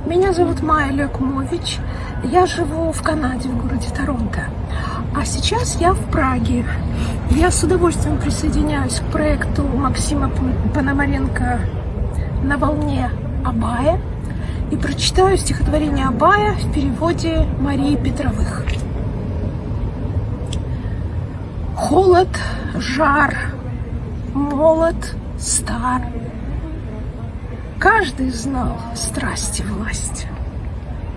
Меня зовут Майя Лёкмович. Я живу в Канаде, в городе Торонто. А сейчас я в Праге. Я с удовольствием присоединяюсь к проекту Максима Пономаренко «На волне Абая» и прочитаю стихотворение Абая в переводе Марии Петровых. Холод, жар, молод, стар. Каждый знал страсти власть.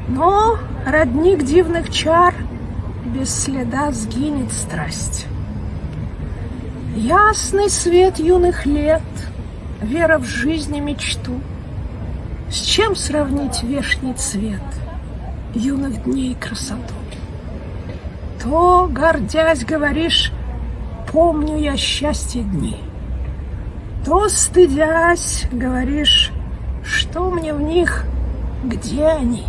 Но родник дивных чар без следа сгинет страсть. Ясный свет юных лет, вера в жизнь и мечту. С чем сравнить вешний цвет юных дней красоту? То, гордясь, говоришь: помню я счастье дни. То, стыдясь, говоришь: что мне в них, где они?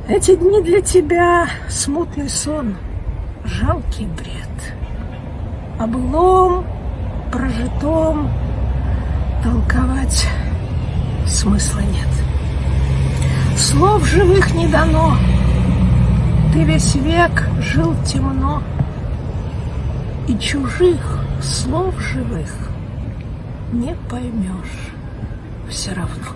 Эти дни для тебя смутный сон, жалкий бред. О былом, прожитом толковать смысла нет. Слов живых не дано, ты весь век жил темно, и чужих слов живых не поймешь все равно.